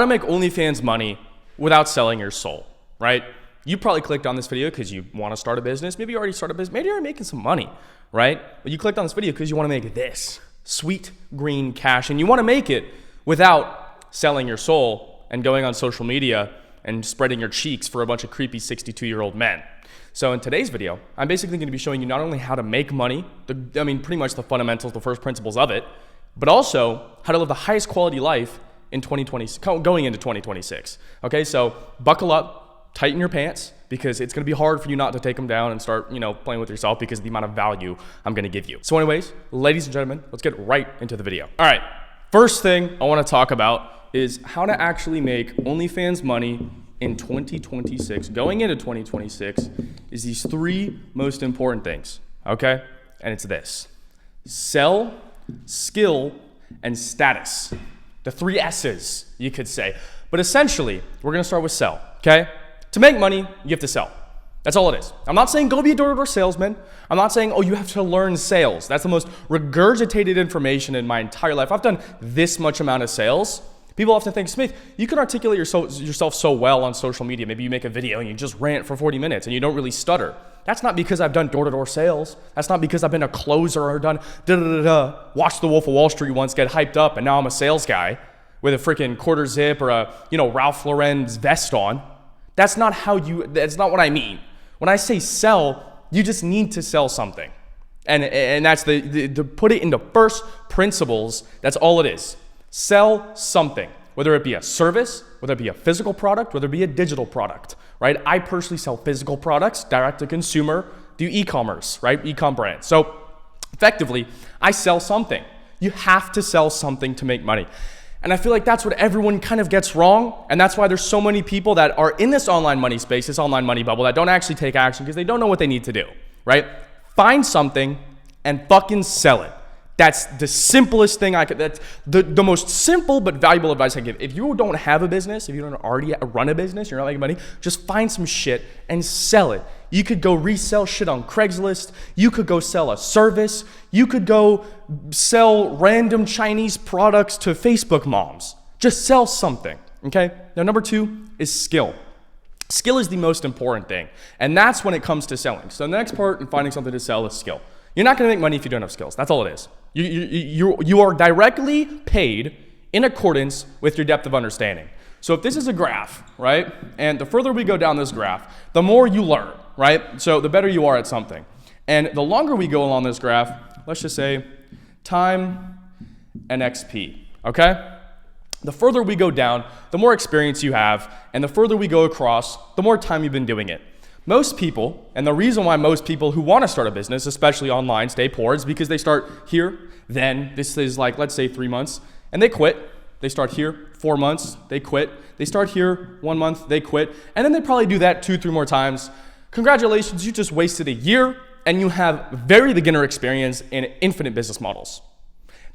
How to make OnlyFans money without selling your soul, right? You probably clicked on this video because you want to start a business. Maybe you already started a business. Maybe you're making some money, right? But you clicked on this video because you want to make this sweet green cash, and you want to make it without selling your soul and going on social media and spreading your cheeks for a bunch of creepy 62-year-old men. So in today's video, I'm basically going to be showing you not only how to make money, pretty much the fundamentals, the first principles of it, but also how to live the highest quality life in 2020, going into 2026. Okay, so buckle up, tighten your pants, because it's going to be hard for you not to take them down and start, playing with yourself because of the amount of value I'm going to give you. So anyways, ladies and gentlemen, let's get right into the video. All right, first thing I want to talk about is how to actually make OnlyFans money in 2026. Going into 2026 is these three most important things, okay? And it's this: sell, skill, and status. The three S's, you could say. But essentially, we're gonna start with sell, okay? To make money, you have to sell. That's all it is. I'm not saying go be a door-to-door salesman. I'm not saying, oh, you have to learn sales. That's the most regurgitated information in my entire life. I've done this much amount of sales. People often think, Smith, you can articulate yourself so well on social media. Maybe you make a video and you just rant for 40 minutes and you don't really stutter. That's not because I've done door-to-door sales. That's not because I've been a closer or done watched The Wolf of Wall Street once, get hyped up, and now I'm a sales guy with a freaking quarter zip or a, Ralph Lauren's vest on. That's not what I mean. When I say sell, you just need to sell something. And that's to put it into first principles, that's all it is. Sell something, whether it be a service, whether it be a physical product, whether it be a digital product, right? I personally sell physical products, direct to consumer, do e-commerce, right? E-com brands. So effectively, I sell something. You have to sell something to make money. And I feel like that's what everyone kind of gets wrong. And that's why there's so many people that are in this online money space, this online money bubble, that don't actually take action because they don't know what they need to do, right? Find something and fucking sell it. That's the simplest thing that's the most simple but valuable advice I give. If you don't have a business, if you don't already run a business, you're not making money, just find some shit and sell it. You could go resell shit on Craigslist. You could go sell a service. You could go sell random Chinese products to Facebook moms. Just sell something, okay? Now, number two is skill. Skill is the most important thing, and that's when it comes to selling. So the next part in finding something to sell is skill. You're not going to make money if you don't have skills. That's all it is. You are directly paid in accordance with your depth of understanding. So if this is a graph, right, and the further we go down this graph, the more you learn, right? So the better you are at something. And the longer we go along this graph, let's just say time and XP, okay? The further we go down, the more experience you have, and the further we go across, the more time you've been doing it. Most people, and the reason why most people who want to start a business, especially online, stay poor is because they start here, then this is like, let's say 3 months, and they quit. They start here, 4 months, they quit. They start here, 1 month, they quit. And then they probably do that 2-3 more times. Congratulations, you just wasted a year and you have very beginner experience in infinite business models.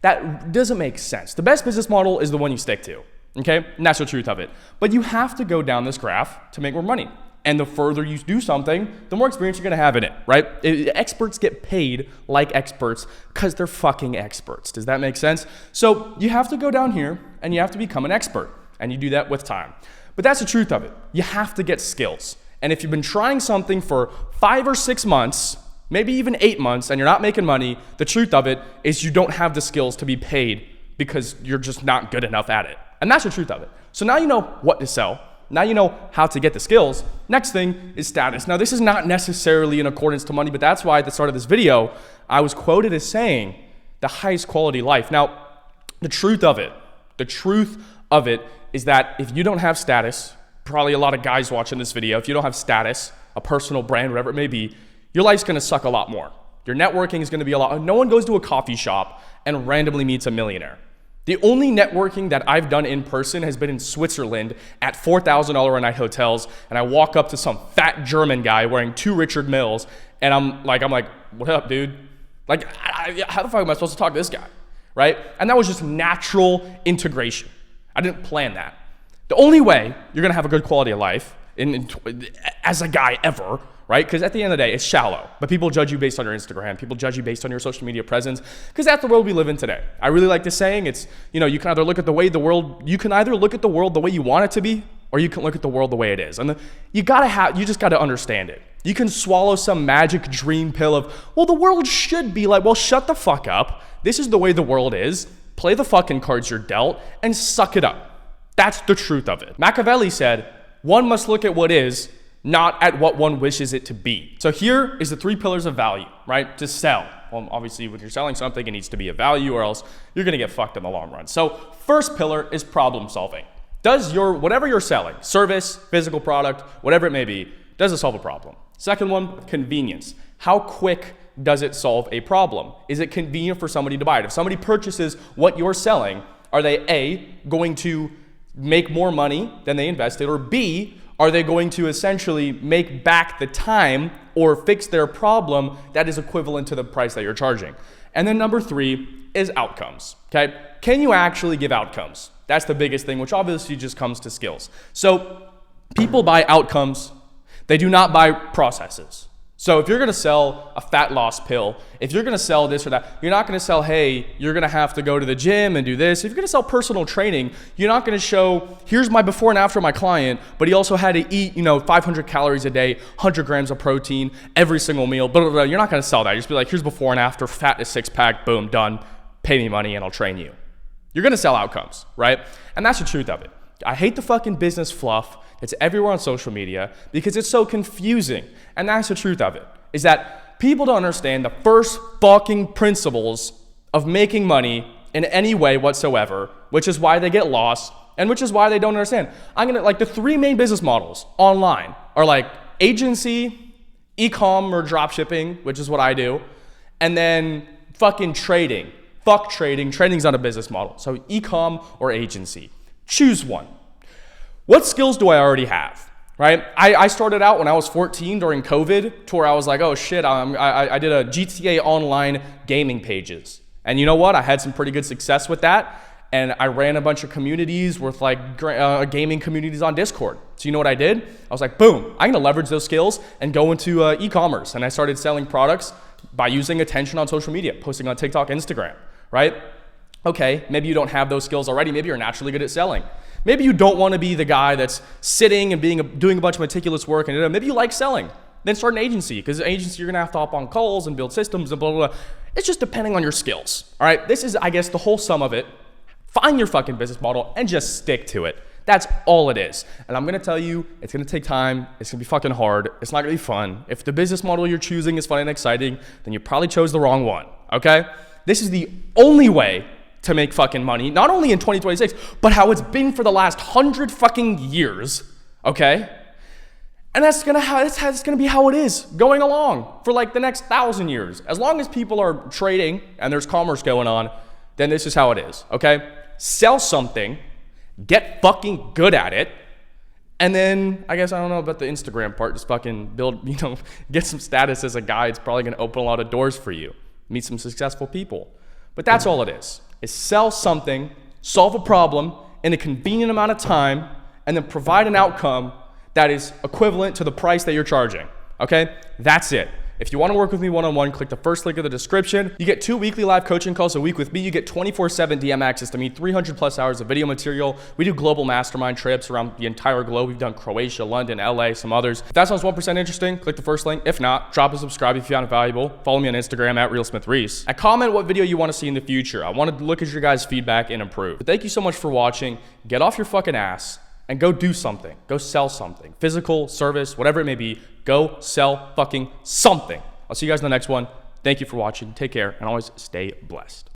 That doesn't make sense. The best business model is the one you stick to, okay? And that's the truth of it. But you have to go down this graph to make more money. And the further you do something, the more experience you're gonna have in it, right? Experts get paid like experts because they're fucking experts. Does that make sense? So you have to go down here and you have to become an expert. And you do that with time. But that's the truth of it. You have to get skills. And if you've been trying something for 5 or 6 months, maybe even 8 months, and you're not making money, the truth of it is you don't have the skills to be paid because you're just not good enough at it. And that's the truth of it. So now you know what to sell. Now you know how to get the skills. Next thing is status. Now this is not necessarily in accordance to money, but that's why at the start of this video, I was quoted as saying the highest quality life. Now, the truth of it is that if you don't have status, probably a lot of guys watching this video, if you don't have status, a personal brand, whatever it may be, your life's gonna suck a lot more. Your networking is gonna be a lot. No one goes to a coffee shop and randomly meets a millionaire. The only networking that I've done in person has been in Switzerland at $4,000 a night hotels, and I walk up to some fat German guy wearing 2 Richard Milles, and I'm like, what up, dude? Like, how the fuck am I supposed to talk to this guy, right? And that was just natural integration. I didn't plan that. The only way you're gonna have a good quality of life as a guy ever, right? Because at the end of the day, it's shallow, but people judge you based on your Instagram. People judge you based on your social media presence, because that's the world we live in today. I really like this saying. It's, you know, you can either look at the world the way you want it to be, or you can look at the world the way it is. And you just gotta understand it. You can swallow some magic dream pill of, well, the world should be like, well, shut the fuck up. This is the way the world is. Play the fucking cards you're dealt and suck it up. That's the truth of it. Machiavelli said, one must look at what is, not at what one wishes it to be. So here is the 3 pillars of value, right? To sell. Well, obviously when you're selling something, it needs to be a value, or else you're gonna get fucked in the long run. So first pillar is problem solving. Does whatever you're selling, service, physical product, whatever it may be, does it solve a problem? Second one, convenience. How quick does it solve a problem? Is it convenient for somebody to buy it? If somebody purchases what you're selling, are they A, going to make more money than they invested, or B, are they going to essentially make back the time or fix their problem that is equivalent to the price that you're charging? And then number 3 is outcomes, okay? Can you actually give outcomes? That's the biggest thing, which obviously just comes to skills. So people buy outcomes. They do not buy processes. So if you're gonna sell a fat loss pill, if you're gonna sell this or that, you're not gonna sell, hey, you're gonna have to go to the gym and do this. If you're gonna sell personal training, you're not gonna show, here's my before and after my client, but he also had to eat, 500 calories a day, 100 grams of protein, every single meal, blah, blah, blah. You're not gonna sell that. You're just be like, here's before and after, fat to 6-pack, boom, done. Pay me money and I'll train you. You're gonna sell outcomes, right? And that's the truth of it. I hate the fucking business fluff. It's everywhere on social media because it's so confusing. And that's the truth of it, is that people don't understand the first fucking principles of making money in any way whatsoever, which is why they get lost and which is why they don't understand. The 3 main business models online are like agency, e-com or drop shipping, which is what I do, and then fucking trading. Fuck trading. Trading's not a business model. So e-com or agency. Choose one. What skills do I already have, right? I started out when I was 14 during COVID to where I was like, oh shit, I did a GTA Online gaming pages. And you know what? I had some pretty good success with that. And I ran a bunch of communities with gaming communities on Discord. So you know what I did? I was like, boom, I'm gonna leverage those skills and go into e-commerce. And I started selling products by using attention on social media, posting on TikTok, Instagram, right? Okay, maybe you don't have those skills already. Maybe you're naturally good at selling. Maybe you don't want to be the guy that's sitting and doing a bunch of meticulous work, and maybe you like selling. Then start an agency, because an agency you're gonna have to hop on calls and build systems and blah, blah, blah. It's just depending on your skills, all right? This is, I guess, the whole sum of it. Find your fucking business model and just stick to it. That's all it is. And I'm gonna tell you, it's gonna take time. It's gonna be fucking hard. It's not gonna be fun. If the business model you're choosing is fun and exciting, then you probably chose the wrong one, okay? This is the only way to make fucking money, not only in 2026, but how it's been for the last 100 fucking years, okay? And that's gonna be how it is going along for like the next 1,000 years. As long as people are trading and there's commerce going on, then this is how it is, okay? Sell something, get fucking good at it, and then, I guess, I don't know about the Instagram part, just fucking build, get some status as a guy. It's probably gonna open a lot of doors for you. Meet some successful people. But that's all it is sell something, solve a problem in a convenient amount of time, and then provide an outcome that is equivalent to the price that you're charging, okay? That's it. If you want to work with me one-on-one, click the first link in the description. You get 2 weekly live coaching calls a week with me. You get 24/7 DM access to me, 300 plus hours of video material. We do global mastermind trips around the entire globe. We've done Croatia, London, LA, some others. If that sounds 1% interesting, click the first link. If not, drop a subscribe if you found it valuable. Follow me on Instagram at RealSmithReese. And comment what video you want to see in the future. I want to look at your guys' feedback and improve. But thank you so much for watching. Get off your fucking ass and go do something. Go sell something. Physical, service, whatever it may be. Go sell fucking something. I'll see you guys in the next one. Thank you for watching. Take care and always stay blessed.